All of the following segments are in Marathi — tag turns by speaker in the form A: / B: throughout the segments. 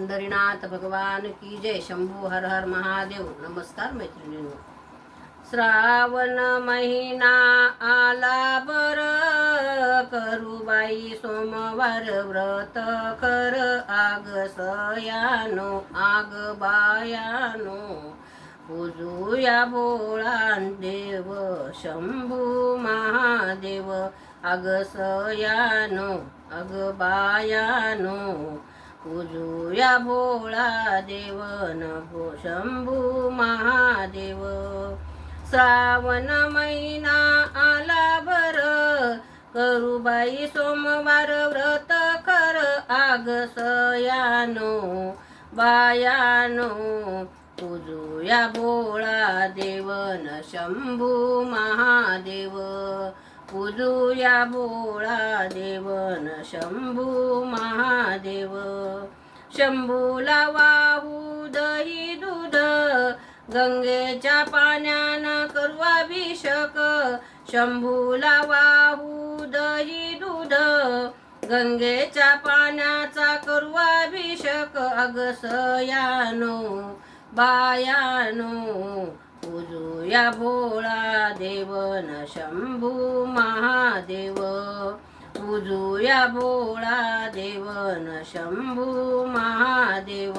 A: पंढरीनाथ भगवान की जय. शंभू हर हर महादेव. नमस्कार मैत्रिणींनो. श्रावण महिना आला बर, करू बाई सोमवार व्रत कर. आग सयानो आग बायानो, पूजूया भोळा देव शंभू महादेव. आग सयानो आग बायानो, पूजूया भोळा देव नभो शंभू महादेव. श्रावण महिना आला बर, करू बाई सोमवार व्रत कर. आग सयानो बायानो, पूजूया भोळा देव न शंभू महादेव. पूजूया भोळा देव न शंभू महादेव. शंभूला वाहू दही दूध, गंगेच्या पाण्यानं करू अभिषेक. शंभूला वाहू दही दूध, गंगेच्या पाण्याचा करू अभिषेक. अग सयानो बायानो, पूजूया भोळा देव न शंभू महादेव. पूजूया भोळा देव न शंभू महादेव.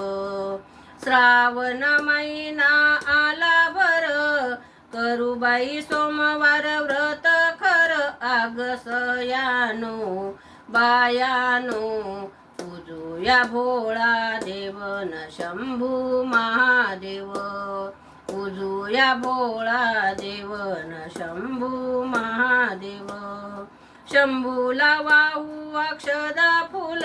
A: श्रावण महिना आला बर, करू बाई सोमवार व्रत कर. आग सयानो बायानो, पूजूया भोळा देव न शंभू महादेव. पूजूया भोळा देव न शंभू महादेव. शंभूला वाहू अक्षदा फुल,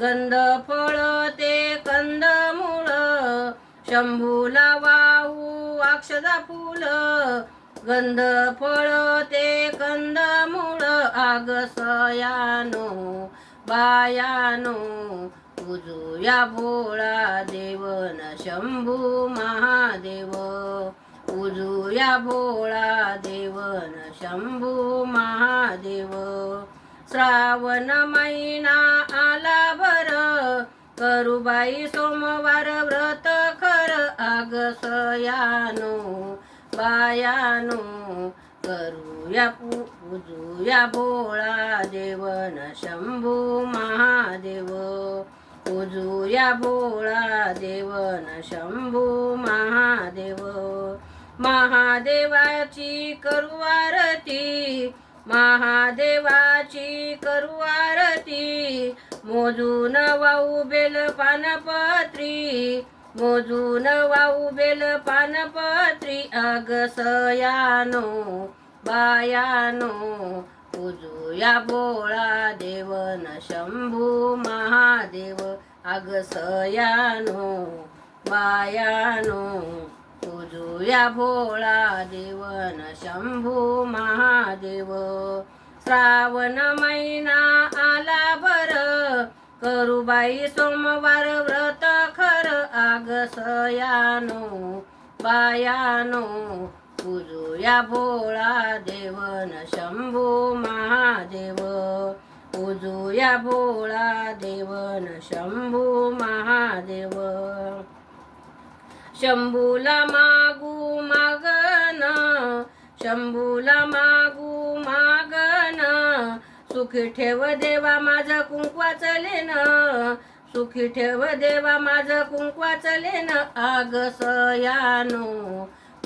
A: गंध फळ ते कंदमूळ. शंभूला वाहू अक्षदा फुल, गंध फळ ते कंदमूळ. आग सयानो बायानो, पूजूया भोळा देव न शंभू महादेव. पूजूया भोळा देव न शंभू महादेव. श्रावण महिना आला बर, करू बाई सोमवार व्रत कर. आग सयानो बायानो, करूया पूजूया भोळा देव न शंभू महादेव. पूजूया भोळा देव न शंभू महादेव. महादेवाची करू आरती, महादेवाची करू आरती. मोजून वाहू बेल पानपत्री, मोजून वाहू बेल पानपत्री. आग सयानो बायानो, पूजूया भोळा देव न शंभू महादेव. आग सयानो बायानो, पूजूया भोळा देव न शंभू महादेव. श्रावण महिना आला बर, करू बाई सोमवार व्रत कर. आग सयानो बायानो, पूजूया भोळा देव न शंभू महादेव. पूजूया भोळा देव न शंभू महादेव. शंभूला मागू मागन, शंभूला मागू मागन. सुखी ठेव देवा माझं कुंकवाचं लेन, सुखी ठेव देवा माझं कुंकवाचं लेन. आग सयानो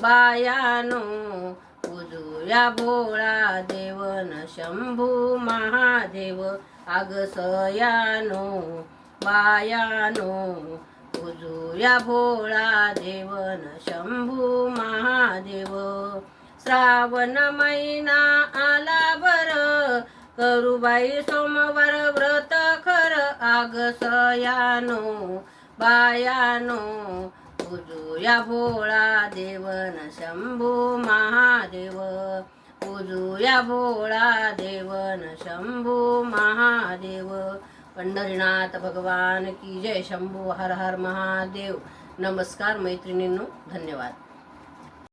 A: बायानो, पूजूया भोळा देव न शंभू महादेव. आग सयानो बायानो, पूजूया भोळा देव न शंभू महादेव. श्रावण महिना आला बर, करू बाई सोमवार व्रत कर. आग सयानो बायानो, पूजूया भोळा देव न शंभू महादेव. पूजूया भोळा देव न शंभू महादेव. पंढरीनाथ भगवान की जय. शंभू हर हर महादेव. नमस्कार मैत्रिणींनो. धन्यवाद.